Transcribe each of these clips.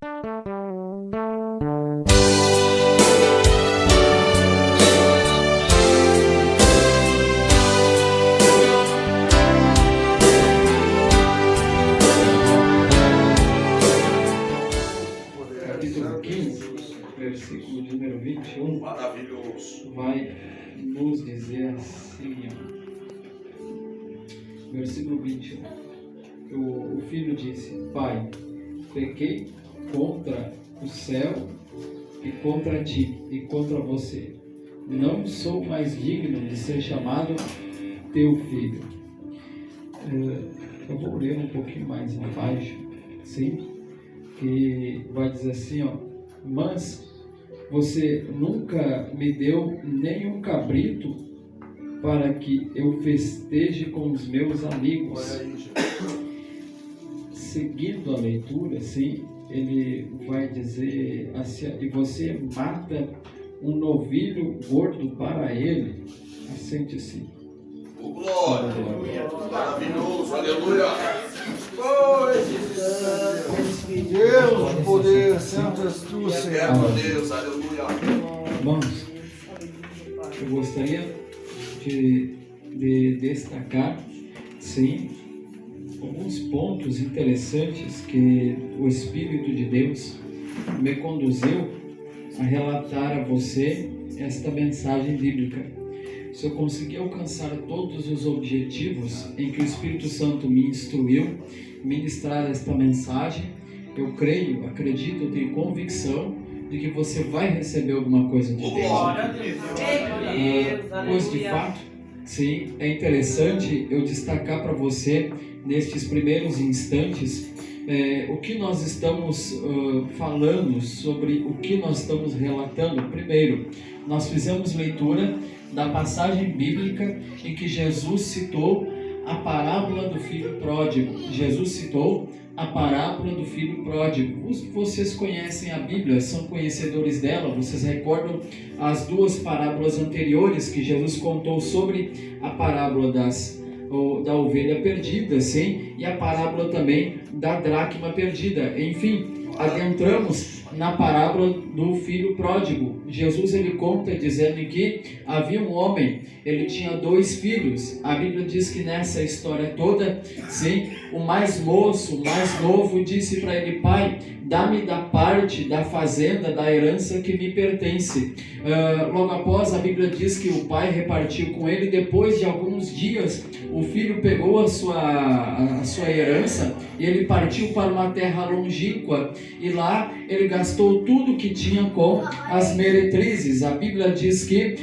Versículo número 21, maravilhoso, vai nos dizer assim, versículo 21, o filho disse: Pai, pequei contra o céu e contra ti e contra você, não sou mais digno de ser chamado teu filho. Eu vou ler um pouquinho mais abaixo, sim, que vai dizer assim, mas você nunca me deu nem um cabrito para que eu festeje com os meus amigos. Seguindo a leitura, sim, ele vai dizer assim: e você mata um novilho gordo para ele. Assente-se. Glória, maravilhoso, aleluia. Deus, poder, santo és tu, Senhor. Deus, aleluia. Irmãos, eu gostaria de destacar, sim, alguns pontos interessantes que o Espírito de Deus me conduziu a relatar a você esta mensagem bíblica. Se eu conseguir alcançar todos os objetivos em que o Espírito Santo me instruiu, ministrar esta mensagem, eu creio, acredito, eu tenho convicção de que você vai receber alguma coisa de Deus. Pois de fato, sim, é interessante eu destacar para você, nestes primeiros instantes, o que nós estamos falando, sobre o que nós estamos relatando. Primeiro, nós fizemos leitura da passagem bíblica em que Jesus citou a parábola do filho pródigo. Jesus citou a parábola do filho pródigo. Os que vocês conhecem a Bíblia, são conhecedores dela, vocês recordam as duas parábolas anteriores que Jesus contou sobre a parábola da ovelha perdida, sim, e a parábola também da dracma perdida. Enfim, adentramos na parábola do filho pródigo. Jesus ele conta dizendo que havia um homem, ele tinha 2 filhos. A Bíblia diz que nessa história toda, sim, o mais moço, o mais novo, disse para ele: Pai, dá-me da parte da fazenda, da herança que me pertence. Logo após, a Bíblia diz que o pai repartiu com ele. Depois de alguns dias, o filho pegou a sua herança e ele partiu para uma terra longínqua, e lá ele gastou tudo que tinha com as meretrizes. A Bíblia diz que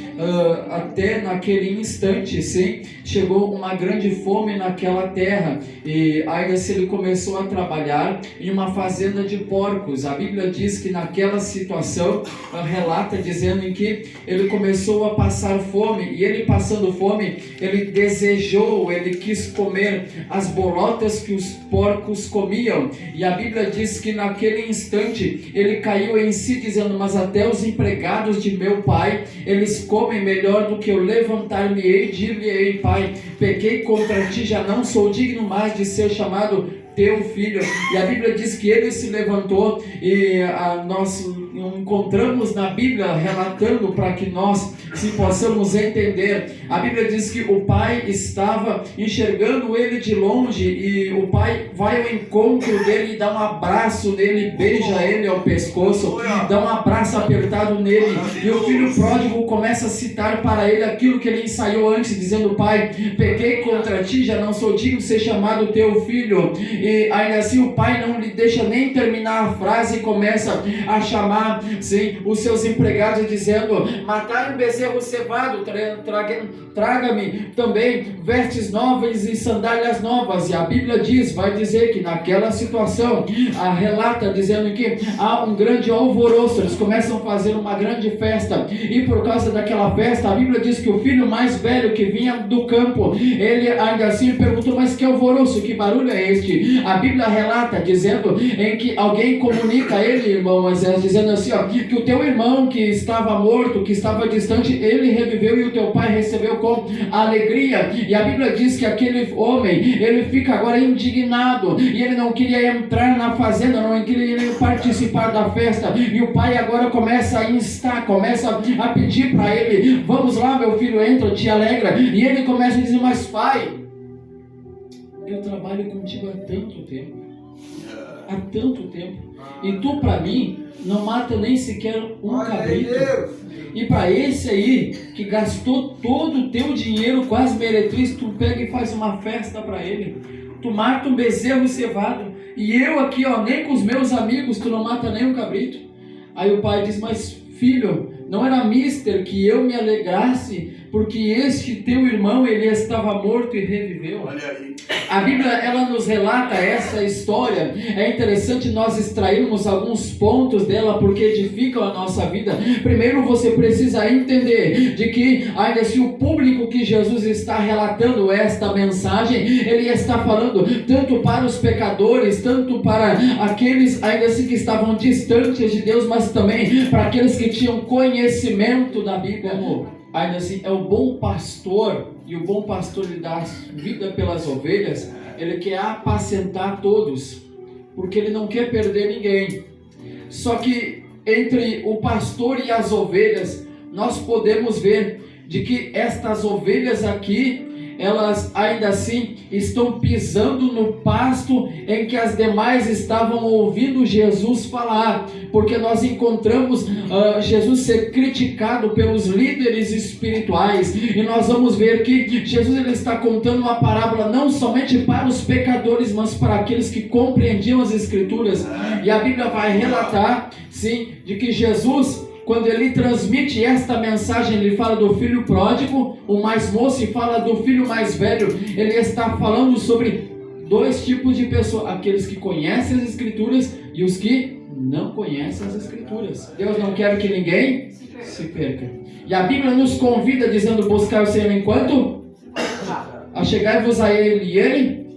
até naquele instante, sim, chegou uma grande fome naquela terra, e ainda se ele começou a trabalhar em uma fazenda de porcos. A Bíblia diz que naquela situação, relata dizendo em que ele começou a passar fome, e ele passando fome, ele desejou, ele quis comer as bolotas que os porcos comiam, e a Bíblia diz que naquele instante ele caiu em si dizendo: mas até os empregados de meu pai, eles comem melhor do que eu. Levantar-me-ei e dir-lhe-ei: Pai, pequei contra ti, já não sou digno mais de ser chamado teu filho. E a Bíblia diz que ele se levantou, e nós encontramos na Bíblia relatando para que nós se possamos entender. A Bíblia diz que o pai estava enxergando ele de longe, e o pai vai ao encontro dele e dá um abraço nele, beija ele ao pescoço, dá um abraço apertado nele, e o filho pródigo começa a citar para ele aquilo que ele ensaiou antes, dizendo: Pai, pequei contra ti, já não sou digno de ser chamado teu filho. E ainda assim o pai não lhe deixa nem terminar a frase e começa a chamar, sim, os seus empregados, dizendo: matai um bezerro cevado, traga-me também vestes novas e sandálias novas. E a Bíblia diz, vai dizer que naquela situação, relata dizendo que há um grande alvoroço, eles começam a fazer uma grande festa, e por causa daquela festa, a Bíblia diz que o filho mais velho que vinha do campo, ele ainda assim perguntou: mas que alvoroço, que barulho é este? que a Bíblia relata, dizendo em que alguém comunica a ele, irmão Moisés, dizendo assim, ó, que o teu irmão que estava morto, que estava distante, ele reviveu e o teu pai recebeu com alegria. E a Bíblia diz que aquele homem, ele fica agora indignado e ele não queria entrar na fazenda, não queria nem participar da festa. E o pai agora começa a instar, começa a pedir para ele: vamos lá, meu filho, entra, te alegra. E ele começa a dizer: mas pai, eu trabalho contigo há tanto tempo, e tu para mim não mata nem sequer um cabrito, e para esse aí que gastou todo o teu dinheiro com as meretriz, tu pega e faz uma festa para ele, tu mata um bezerro cevado, e eu aqui, ó, nem com os meus amigos tu não mata nem um cabrito. Aí o pai diz: mas filho, não era mister que eu me alegrasse porque este teu irmão, ele estava morto e reviveu? Olha aí. A Bíblia, ela nos relata essa história. É interessante nós extrairmos alguns pontos dela, porque edificam a nossa vida. Primeiro, você precisa entender de que, ainda se o público que Jesus está relatando esta mensagem, ele está falando tanto para os pecadores, tanto para aqueles ainda assim que estavam distantes de Deus, mas também para aqueles que tinham conhecimento da Bíblia. Ainda assim, é o bom pastor, e o bom pastor lhe dá vida pelas ovelhas. Ele quer apacentar todos, porque ele não quer perder ninguém. Só que entre o pastor e as ovelhas, nós podemos ver de que estas ovelhas aqui, elas ainda assim estão pisando no pasto em que as demais estavam ouvindo Jesus falar, porque nós encontramos Jesus ser criticado pelos líderes espirituais, e nós vamos ver que Jesus, ele está contando uma parábola não somente para os pecadores, mas para aqueles que compreendiam as Escrituras. E a Bíblia vai relatar, sim, de que Jesus, quando ele transmite esta mensagem, ele fala do filho pródigo, o mais moço, e fala do filho mais velho. Ele está falando sobre dois tipos de pessoas: aqueles que conhecem as Escrituras e os que não conhecem as Escrituras. Deus não quer que ninguém se perca. E a Bíblia nos convida dizendo: buscar o Senhor enquanto achegai-vos a Ele, e Ele,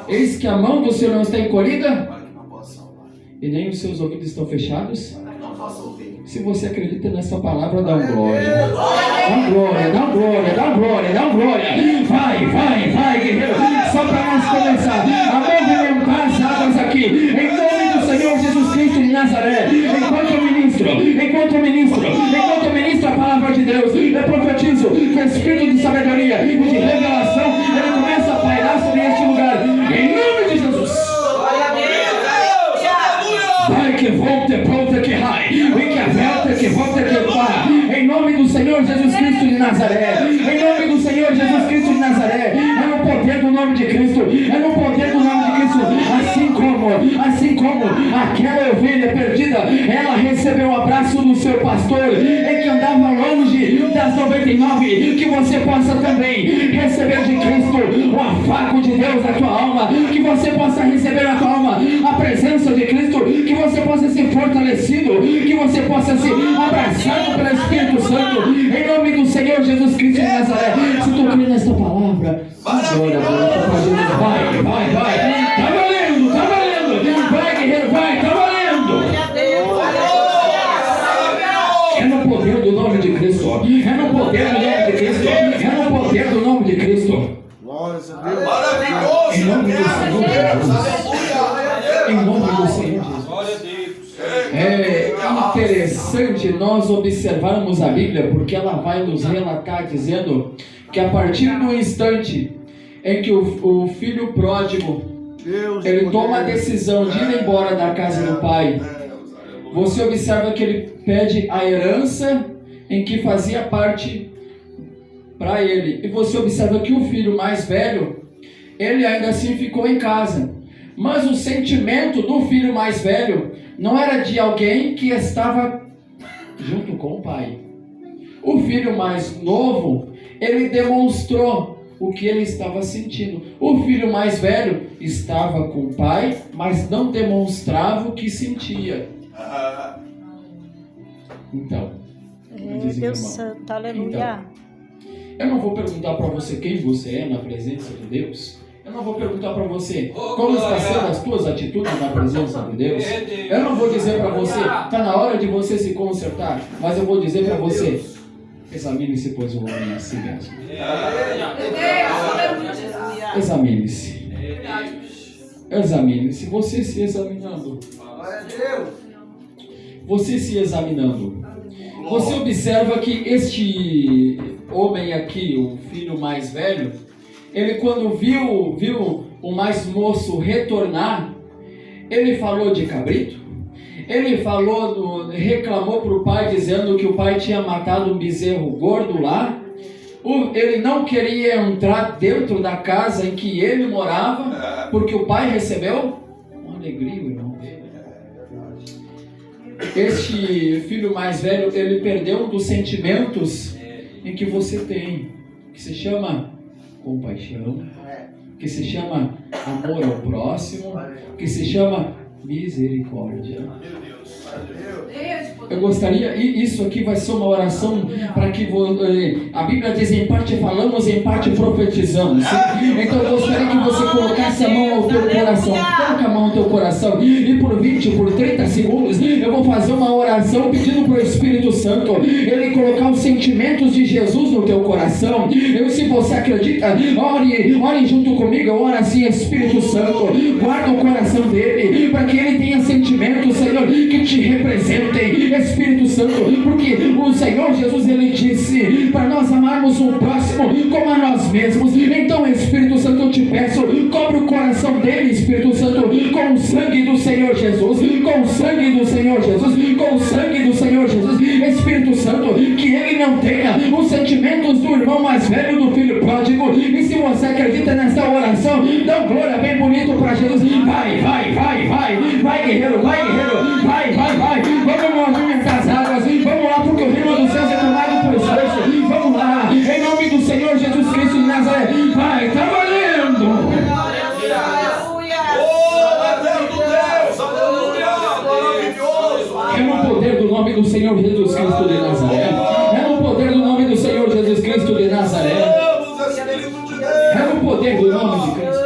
eis que a mão do Senhor não está encolhida e nem os seus ouvidos estão fechados. Se você acredita nessa palavra, dá um glória. Dá um glória, dá um glória, dá um glória, dá um glória. Vai, guerreiro. Só para nós começar a movimentar as águas aqui, em nome do Senhor Jesus Cristo de Nazaré. Enquanto eu ministro a palavra de Deus, eu profetizo que o Espírito de sabedoria e de revelação, ele começa a pairar sobre este lugar. Em nome de Jesus. Vai que volte, pronta que rai. Que volta que pá, em nome do Senhor Jesus Cristo de Nazaré, em nome do Senhor Jesus Cristo de Nazaré. É no poder do nome de Cristo, é no poder do nome de Cristo. Assim como aquela ovelha perdida, ela recebeu o abraço do seu pastor, em que andava longe das 99, que você possa também receber de Cristo o afago de Deus na tua alma, que você possa receber na tua alma a presença de Cristo, que você possa ser fortalecido, que você possa ser abraçado pelo Espírito Santo, em nome do Senhor Jesus Cristo de Nazaré. Se tu crê nesta palavra, vai, tá valendo, vai guerreiro, vai, tá valendo. É no poder do nome de Cristo, é no poder do nome de Cristo, é no poder do nome de Cristo. Glórias a Deus. Maravilhoso. Em nome do Senhor Jesus. Em nome do Senhor Jesus. É interessante nós observarmos a Bíblia, porque ela vai nos relatar dizendo que a partir do instante em que o filho pródigo ele toma a decisão de ir embora da casa do pai, você observa que ele pede a herança em que fazia parte para ele, e você observa que o filho mais velho, ele ainda assim ficou em casa, mas o sentimento do filho mais velho não era de alguém que estava junto com o pai. O filho mais novo, ele demonstrou o que ele estava sentindo. O filho mais velho estava com o pai, mas não demonstrava o que sentia. Então, Deus Santo, aleluia. Então, eu não vou perguntar para você quem você é na presença de Deus. Eu não vou perguntar para você como está sendo as tuas atitudes na presença de Deus. Eu não vou dizer para você, está na hora de você se consertar. Mas eu vou dizer para você, examine-se, pois o homem é assim mesmo. Examine-se. Examine-se. Você se examinando. Você se examinando. Você observa que este homem aqui, o filho mais velho, ele quando viu o mais moço retornar, ele falou de cabrito, ele reclamou para o pai dizendo que o pai tinha matado um bezerro gordo lá, ele não queria entrar dentro da casa em que ele morava, porque o pai recebeu uma alegria, irmão. Este filho mais velho, ele perdeu um dos sentimentos em que você tem, que se chama compaixão, que se chama amor ao próximo, que se chama misericórdia. Eu gostaria, e isso aqui vai ser uma oração para que a Bíblia diz: em parte falamos, em parte profetizamos. Então eu gostaria que você colocasse a mão ao teu coração. Coloca a mão ao teu coração e por 20, por 30 segundos eu vou fazer uma oração pedindo para o Espírito Santo ele colocar os sentimentos de Jesus no teu coração. Se você acredita, ore junto comigo. Ora assim: Espírito Santo, guarda o coração dele para que ele tenha sentimentos, Senhor, que te representem, Espírito Santo, porque o Senhor Jesus, ele disse para nós amarmos o próximo como a nós mesmos. Então, Espírito Santo, eu te peço, cobre o coração dele, Espírito Santo, com o sangue do Senhor Jesus, com o sangue do Senhor Jesus, com o sangue do Senhor Jesus. Espírito Santo, que ele não tenha os sentimentos do irmão mais velho, do filho pródigo. E se você acredita nessa oração, dá glória bem bonito para Jesus. Vai, guerreiro, vai, vamos movimentar as águas, vamos lá, porque o reino dos céus é tomado por esforço. Vamos lá, em nome do Senhor Jesus Cristo de Nazaré. Vai, tá valendo. É no poder do nome do Senhor Jesus Cristo de Nazaré. É no poder do nome do Senhor Jesus Cristo de Nazaré. É no poder do nome de Cristo.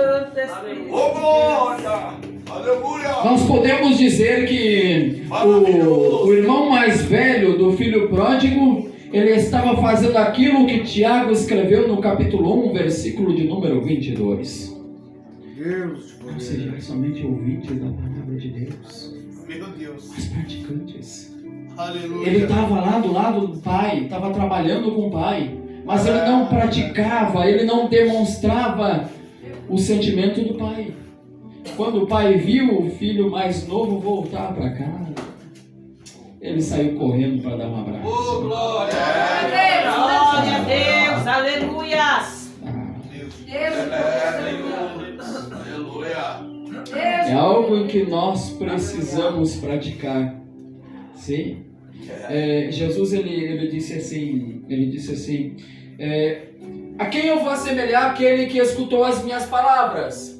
Nós podemos dizer que o irmão mais velho do filho pródigo, ele estava fazendo aquilo que Tiago escreveu no capítulo 1, versículo de número 22. Ou seja, somente ouvintes da palavra de Deus. Meu Deus. Mas praticantes. Aleluia. Ele estava lá do lado do pai, estava trabalhando com o pai, mas ele não praticava, ele não demonstrava o sentimento do pai. Quando o pai viu o filho mais novo voltar para casa, ele saiu correndo para dar um abraço. Oh, glória a Deus, aleluia. É algo em que nós precisamos praticar. Sim? Jesus ele disse assim, a quem eu vou assemelhar? Aquele que escutou as minhas palavras.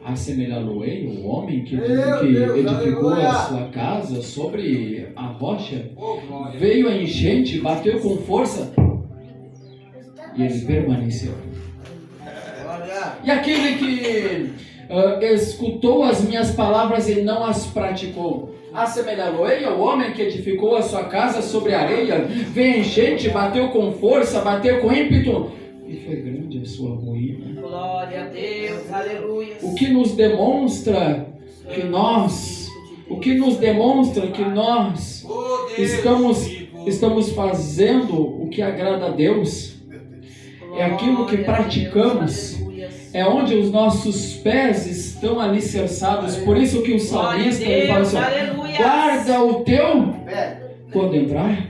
Assemelhá-lo-ei o homem que edificou a sua casa sobre a rocha? Veio a enchente, bateu com força e ele permaneceu. E aquele que escutou as minhas palavras e não as praticou, assemelhá-lo-ei ao homem que edificou a sua casa sobre a areia? Veio a enchente, bateu com força, bateu com ímpeto e foi grande a sua ruína. Glória a Deus, aleluia. O que nos demonstra que nós estamos fazendo o que agrada a Deus, é aquilo que praticamos, é onde os nossos pés estão alicerçados. Por isso que o salmista ele fala assim: guarda o teu quando entrar.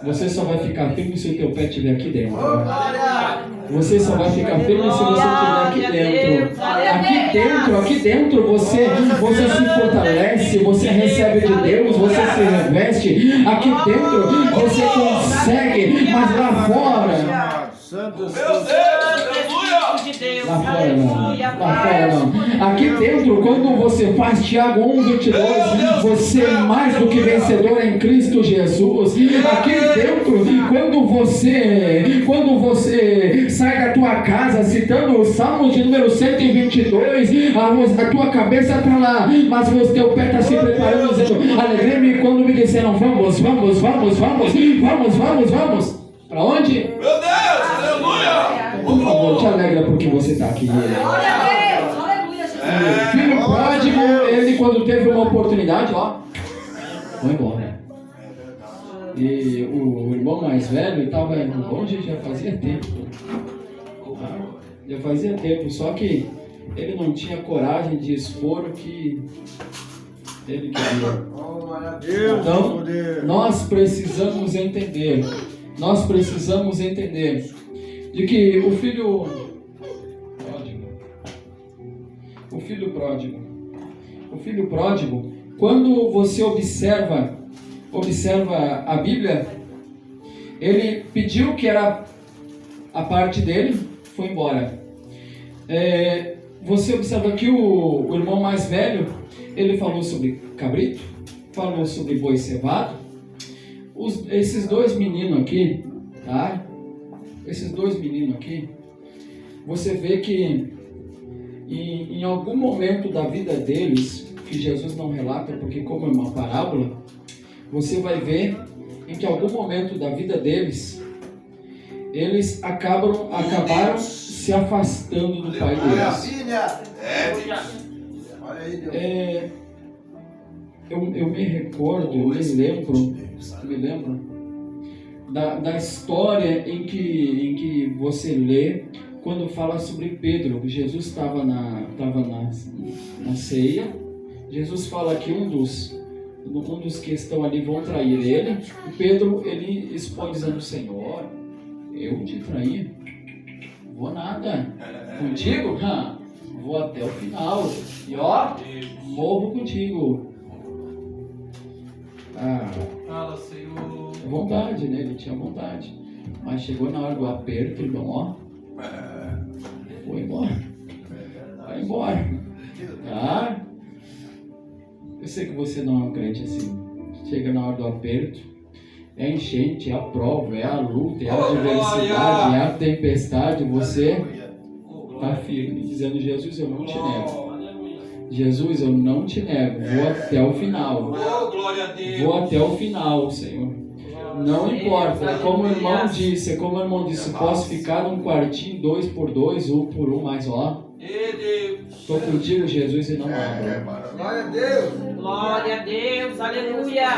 Você só vai ficar firme se o teu pé estiver aqui dentro. Você só vai ficar firme se você estiver aqui dentro. Aqui dentro você se fortalece, você recebe de Deus, você se reveste. Aqui dentro você consegue, mas lá fora, Santo Deus, aleluia! Deus, Lá fora não. aleluia, Lá fora não. Aqui dentro, quando você faz Tiago 1:22, você é mais do que vencedor em Cristo Jesus. Aqui dentro, quando você sai da tua casa citando o Salmo de número 122, a tua cabeça está lá, mas o teu pé está se preparando, dizendo: alegrei-me quando me disseram vamos. Para onde? Meu Deus, aleluia. Por favor, te alegra porque você está aqui. Glória a Deus. Aleluia, Jesus. O filho pródigo, ele quando teve uma oportunidade, foi embora. E o irmão mais velho estava longe já fazia tempo. Já fazia tempo, só que ele não tinha coragem de expor o que ele queria. Então, nós precisamos entender de que o filho pródigo, quando você observa a Bíblia, ele pediu que era a parte dele, foi embora. Você observa que o irmão mais velho, ele falou sobre cabrito, falou sobre boi cevado. Esses dois meninos aqui, tá? Você vê que em algum momento da vida deles, que Jesus não relata, porque como é uma parábola, você vai ver em que algum momento da vida deles, eles acabaram se afastando do pai deles. Eu me recordo, eu me lembro da história em que você lê quando fala sobre Pedro. Jesus estava na ceia. Jesus fala que um dos que estão ali vão trair ele. E Pedro, ele expõe dizendo: Senhor, eu te traí? Vou nada. Contigo? Vou até o final. E morro contigo. Fala, Senhor. Vontade, né? Ele tinha vontade. Mas chegou na hora do aperto, irmão, foi embora. Vai embora. Tá? Eu sei que você não é um crente assim. Chega na hora do aperto, é a enchente, é a prova, é a luta, é a adversidade, é a tempestade. Você está firme, dizendo: Jesus, eu não te nego. Jesus, eu não te nego. Vou até o final. Vou até o final, Senhor. Não importa. Como o irmão disse, posso ficar num quartinho 2x2, 1x1, mas estou contigo, Jesus, e não abro. Glória a Deus. Glória a Deus, aleluia.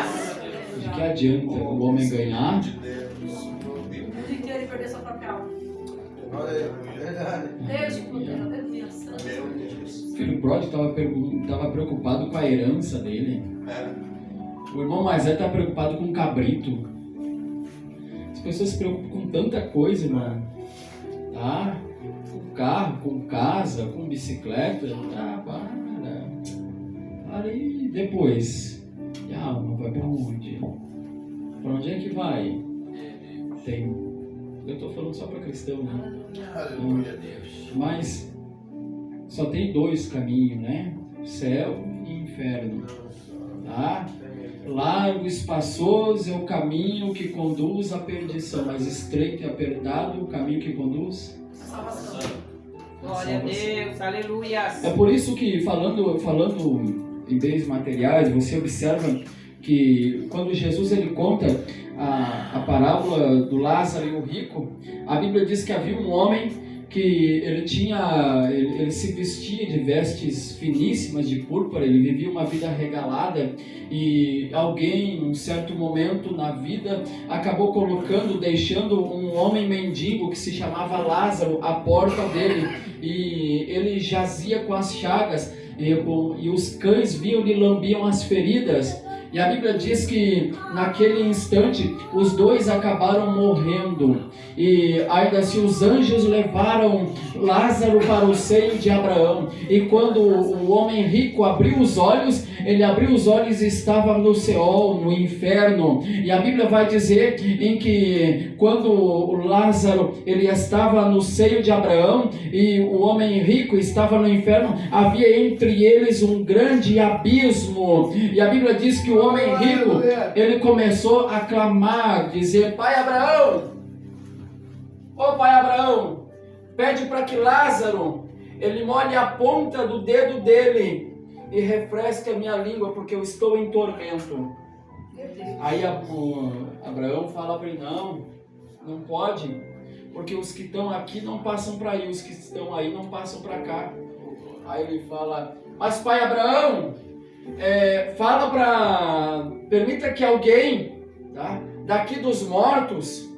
De que adianta o homem ganhar? O mundo inteiro e perder sua própria alma. Verdade. Deus te proteja, aleluia. O filho pródigo estava preocupado com a herança dele. O irmão mais velho está preocupado com o cabrito. As pessoas se preocupam com tanta coisa, irmão. Tá? Com carro, com casa, com bicicleta. Aí depois, e a alma vai para onde? Para onde é que vai? Eu estou falando só para cristão, né? Aleluia, Deus. Mas só tem dois caminhos, né? Céu e inferno. Tá? Largo, espaçoso é o caminho que conduz à perdição, mas estreito e apertado o caminho que conduz à salvação. Glória a Deus, aleluia. É por isso que, falando em bens materiais, você observa que quando Jesus ele conta a parábola do Lázaro e o rico, a Bíblia diz que havia um homem que ele se vestia de vestes finíssimas de púrpura, ele vivia uma vida regalada, e alguém, em um certo momento na vida, acabou deixando um homem mendigo que se chamava Lázaro à porta dele, e ele jazia com as chagas, e os cães vinham e lambiam as feridas. E a Bíblia diz que naquele instante os dois acabaram morrendo. E ainda assim os anjos levaram Lázaro para o seio de Abraão. E quando o homem rico abriu os olhos, ele abriu os olhos e estava no Seol, no inferno. E a Bíblia vai dizer em que quando o Lázaro ele estava no seio de Abraão e o homem rico estava no inferno, havia entre eles um grande abismo. E a Bíblia diz que o homem rico, ele começou a clamar, dizer: Pai Abraão, ô Pai Abraão, pede para que Lázaro, ele molhe a ponta do dedo dele e refresque a minha língua, porque eu estou em tormento. Aí Abraão fala para ele: não pode, porque os que estão aqui não passam para aí, os que estão aí não passam para cá. Aí ele fala: mas Pai Abraão, permita que alguém, tá, daqui dos mortos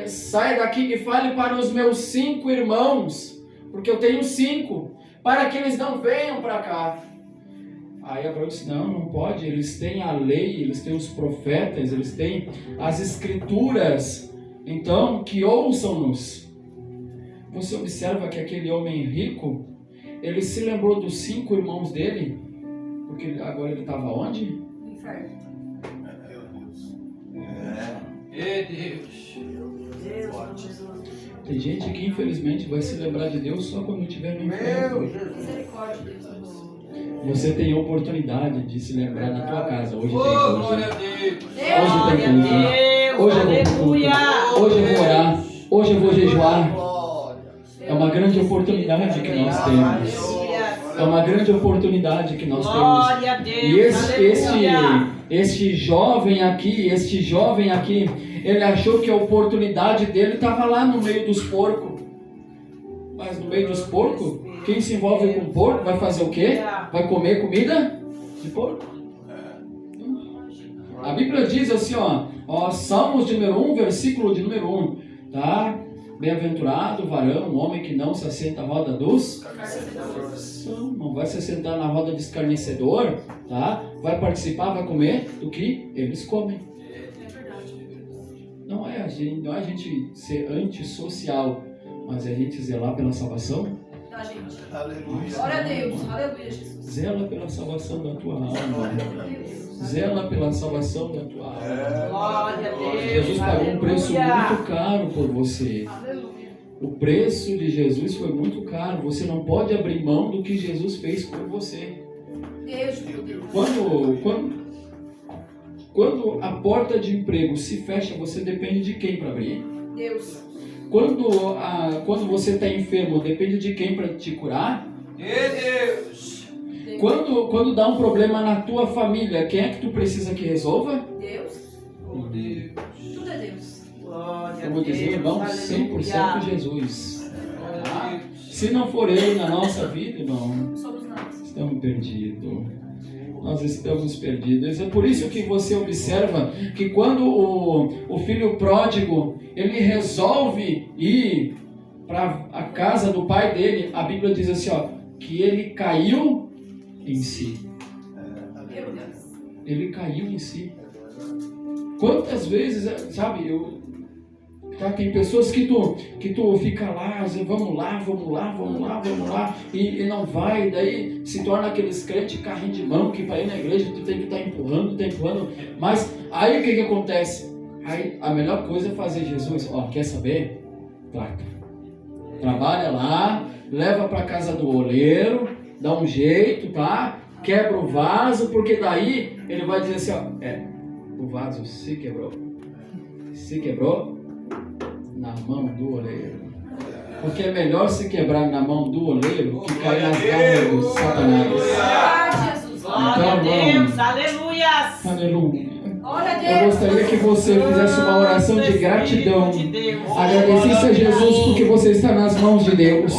saia daqui e fale para os meus 5 irmãos, porque eu tenho 5, para que eles não venham para cá. Aí Abraão disse: não pode, eles têm a lei, eles têm os profetas, eles têm as escrituras, então que ouçam-nos. Você observa que aquele homem rico, ele se lembrou dos 5 irmãos dele, porque agora ele estava onde? No inferno. Deus. Tem gente que infelizmente vai se lembrar de Deus só quando estiver no inferno. Misericórdia, Deus. Você tem a oportunidade de se lembrar da tua casa. Hoje tem Glória a hoje. Deus. Hoje tem culto. Deus. Hoje eu vou culto. Hoje eu vou orar. Hoje eu vou jejuar. É uma grande oportunidade que nós temos. É uma grande oportunidade que nós temos. Glória a Deus. E este jovem aqui, ele achou que a oportunidade dele estava lá no meio dos porcos. Mas no meio dos porcos, quem se envolve com porco vai fazer o quê? Vai comer comida de porco. A Bíblia diz assim, Salmos de número 1, versículo de número 1, tá? Bem-aventurado o varão, o homem que não se assenta à roda dos não vai se assentar na roda de escarnecedor, tá? Vai participar, vai comer do que eles comem. Não é a gente ser antissocial, mas é a gente zelar pela salvação Da gente. Aleluia. Glória a Deus. Aleluia, Jesus. Zela pela salvação da tua alma. Zela pela salvação da tua alma. Glória a Deus. Jesus pagou um preço muito caro por você. Aleluia. O preço de Jesus foi muito caro. Você não pode abrir mão do que Jesus fez por você. Deus, meu Deus. Quando a porta de emprego se fecha, você depende de quem para abrir? Deus. Quando você está enfermo, depende de quem para te curar? Deus. Quando dá um problema na tua família, quem é que tu precisa que resolva? Deus. Deus. Tudo é Deus. Glória a Eu vou dizer, irmão, 100% Jesus. Tá? Se não for Ele na nossa vida, irmão, Não somos nada. estamos perdidos. Nós estamos perdidos. É por isso que você observa que quando o filho pródigo, ele resolve ir para a casa do pai dele, a Bíblia diz assim, que ele caiu em si. Meu Deus. Ele caiu em si. Quantas vezes, sabe, tem pessoas que tu fica lá, vamos lá, e não vai, daí se torna aqueles crentes carrinho de mão, que para ir na igreja tu tem que estar empurrando, mas aí o que acontece? Aí a melhor coisa é fazer Jesus, quer saber? Trabalha lá, leva para casa do oleiro, dá um jeito, tá? Quebra o vaso, porque daí ele vai dizer assim, o vaso se quebrou na mão do oleiro. Porque é melhor se quebrar na mão do oleiro que cair nas garras do Satanás. Ah, Jesus. Glória a Deus. Aleluia. Aleluia. Glória a Deus. Eu gostaria que você fizesse uma oração de gratidão. Agradecesse a Jesus porque você está nas mãos de Deus.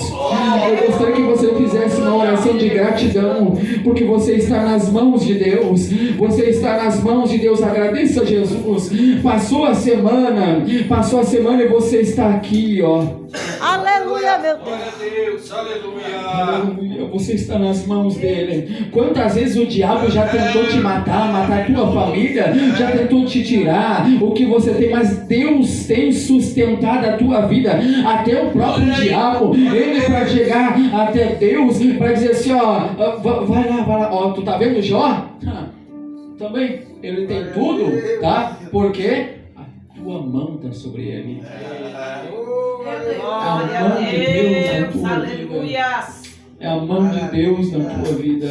Eu gostaria que você fizesse uma oração de gratidão porque você está nas mãos de Deus. Você está nas mãos de Deus. Agradeça a Jesus. Passou a semana e você está aqui, Aleluia, meu Deus. Glória a Deus, aleluia. Aleluia. Você está nas mãos dele. Quantas vezes o diabo já tentou te matar a tua família, já tentou te tirar o que você tem, mas Deus tem sustentado a tua vida. Até o próprio diabo, ele para chegar até Deus, para dizer assim, ó, vai lá, ó, tu tá vendo Jó? Também, ele tem tudo, tá? Porque a tua mão está sobre ele. Glória a Deus. Aleluia. É a mão de Deus na tua vida.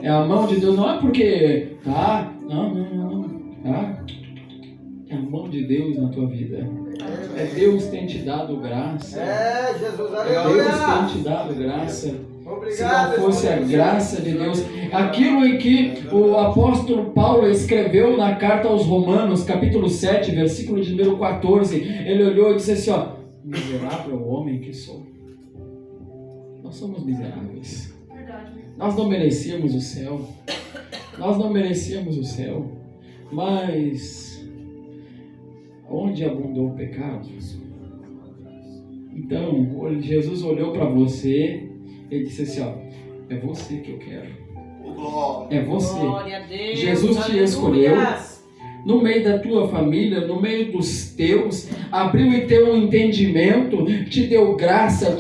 É a mão de Deus, não é porque, tá? Não, tá? É a mão de Deus na tua vida. É Deus tem te dado graça. Jesus, É Deus tem te dado graça. Se não fosse a graça de Deus, aquilo em que o apóstolo Paulo escreveu na carta aos Romanos, capítulo 7, versículo de número 14, ele olhou e disse assim, ó, miserável homem que sou. Nós somos miseráveis. Nós não merecíamos o céu. Nós não merecíamos o céu. Mas onde abundou o pecado? Então, Jesus olhou para você e disse assim, ó, é você que eu quero. É você. Glória a Deus. Jesus te escolheu. No meio da tua família, no meio dos teus, abriu o teu entendimento, te deu graça,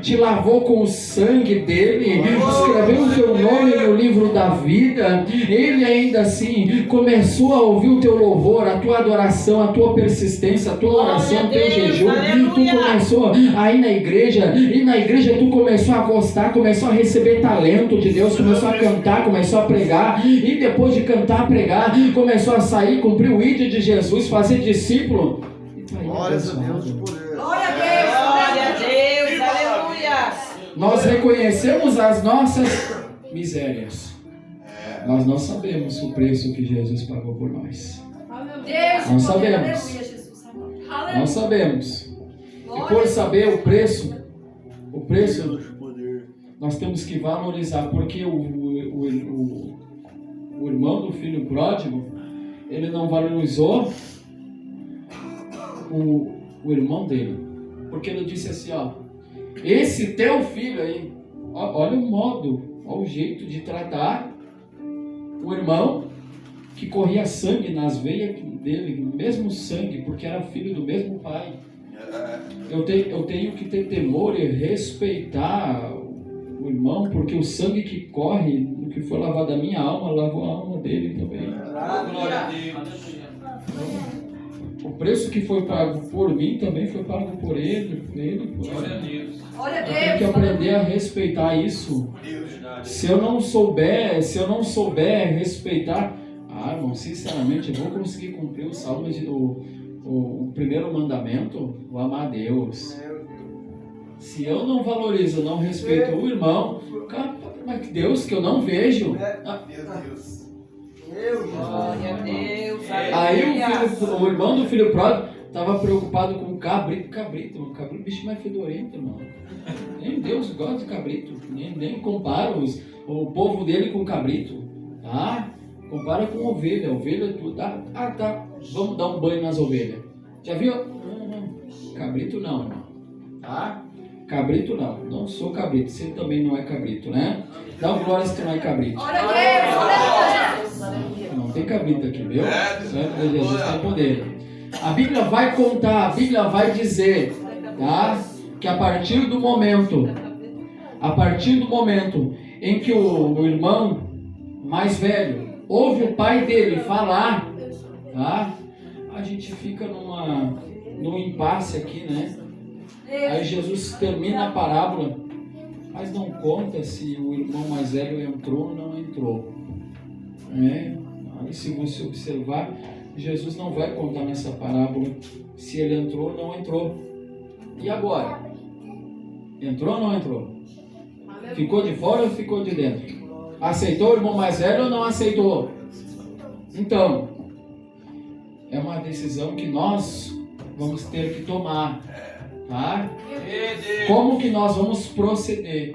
te lavou com o sangue dele, escreveu o teu nome no livro da vida. Ele ainda assim começou a ouvir o teu louvor, a tua adoração, a tua persistência, a tua oração, o teu jejum. Tu começou a ir na igreja, e na igreja tu começou a gostar, começou a receber talento de Deus, começou a cantar, começou a pregar, e depois de cantar, pregar, começou a sair, cumprir o ídolo de Jesus, fazer discípulo. Glória a Deus, poder. Glória a Deus, aleluia. Nós reconhecemos as nossas misérias. Nós não sabemos o preço que Jesus pagou por nós. Deus, Nós sabemos. aleluia, Jesus. Nós sabemos. E por saber o preço, nós temos que valorizar, porque o irmão do filho pródigo, ele não valorizou o irmão dele, porque ele disse assim, ó, esse teu filho aí, olha o modo, olha o jeito de tratar o irmão que corria sangue nas veias dele, o mesmo sangue, porque era filho do mesmo pai. Eu tenho que ter temor e respeitar o irmão, porque o sangue que corre, o que foi lavado da minha alma, lavou a alma dele também. Glória a Deus. O preço que foi pago por mim também foi pago por ele. Glória a Deus. Glória a Eu Deus. tenho que aprender a respeitar isso. Se eu não souber respeitar, irmão, sinceramente, eu vou conseguir cumprir o salmo o primeiro mandamento, o amar a Deus. Se eu não valorizo, não respeito o irmão, mas Deus que eu não vejo. Glória a Deus. Aí o irmão do filho pródigo estava preocupado com o cabrito, o bicho mais fedorento, irmão. Nem Deus gosta de cabrito, nem compara o povo dele com cabrito, tá? Compara com ovelha tudo, tá, vamos dar um banho nas ovelhas. Já viu? Não. Cabrito não, irmão, tá? Cabrito não sou cabrito, você também não é cabrito, né? Dá glória se tu não é cabrito. Glória a Deus. Não tem cabrito aqui, viu? Santo de Jesus tem poder. A Bíblia vai contar, a Bíblia vai dizer, tá? Que a partir do momento em que o irmão mais velho ouve o pai dele falar, tá? A gente fica num impasse aqui, né? Aí Jesus termina a parábola, mas não conta se o irmão mais velho entrou ou não entrou. Aí se você observar, Jesus não vai contar nessa parábola se ele entrou ou não entrou. E agora? Entrou ou não entrou? Ficou de fora ou ficou de dentro? Aceitou o irmão mais velho ou não aceitou? Então, é uma decisão que nós vamos ter que tomar, tá? Como que nós vamos proceder?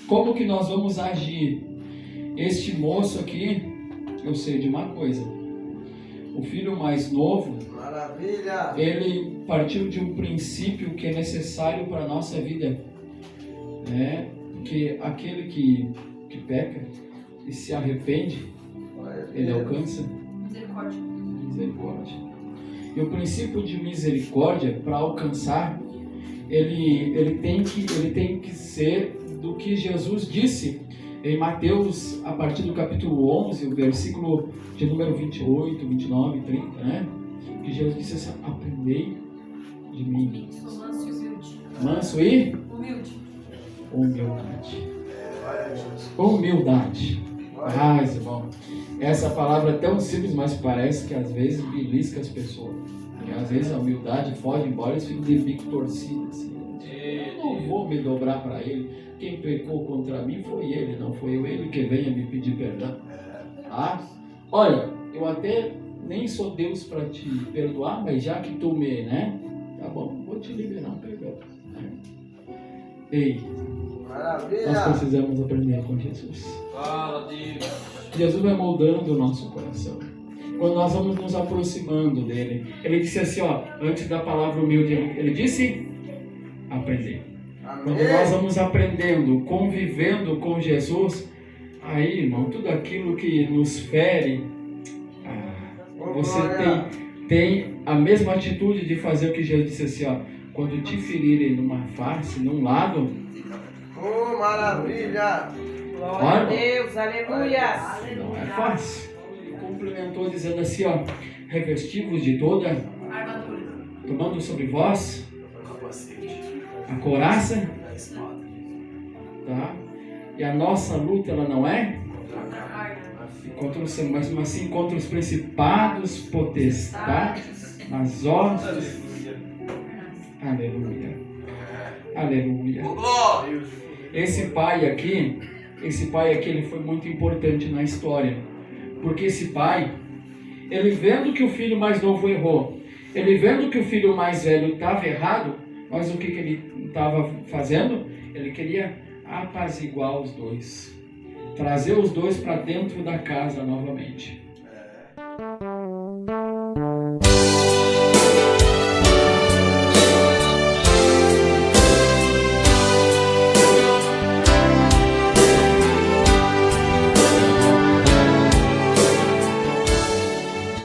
Como que nós vamos agir? Este moço aqui, eu sei de uma coisa. o filho mais novo, Maravilha. ele partiu de um princípio que é necessário para a nossa vida, né? Porque aquele que peca e se arrepende, ele alcança Misericórdia. misericórdia. E o princípio de misericórdia, para alcançar, ele tem que ser do que Jesus disse em Mateus, a partir do capítulo 11, o versículo de número 28, 29 e 30, né? Que Jesus disse assim: aprendei de mim. Sou manso e humilde. Manso e Humilde. humildade. Humildade. Ah, irmão, essa palavra é tão simples, mas parece que às vezes belisca as pessoas. Porque às vezes a humildade foge embora e eles ficam de bico torcido assim. Eu não vou me dobrar para ele. Quem pecou contra mim foi ele, não foi eu. Ele que venha me pedir perdão. Ah, olha, eu até nem sou Deus para te perdoar, mas já que tu me, né? Tá bom, vou te liberar um perdão. Né? Ei, nós Maravilha. precisamos aprender com Jesus. Fala, Deus. Jesus vai moldando o nosso coração. Quando nós vamos nos aproximando dele, ele disse assim, ó, antes da palavra humilde, ele disse aprender. Quando nós Amém. vamos aprendendo, convivendo com Jesus, aí, irmão, tudo aquilo que nos fere, você tem a mesma atitude de fazer o que Jesus disse assim, ó, quando te ferirem numa face, num lado, Oh, maravilha. Glória a Deus. Aleluia. não é fácil. Ele complementou dizendo assim, ó, revestivos de toda, Armadura. tomando sobre vós a couraça, tá? E a nossa luta, ela não é contra os, mas sim contra os principados, potestades, nas hostes. Aleluia. Aleluia. Esse pai aqui, ele foi muito importante na história. Porque esse pai, ele vendo que o filho mais novo errou, ele vendo que o filho mais velho estava errado, mas o que ele estava fazendo? Ele queria apaziguar os dois. Trazer os dois para dentro da casa novamente.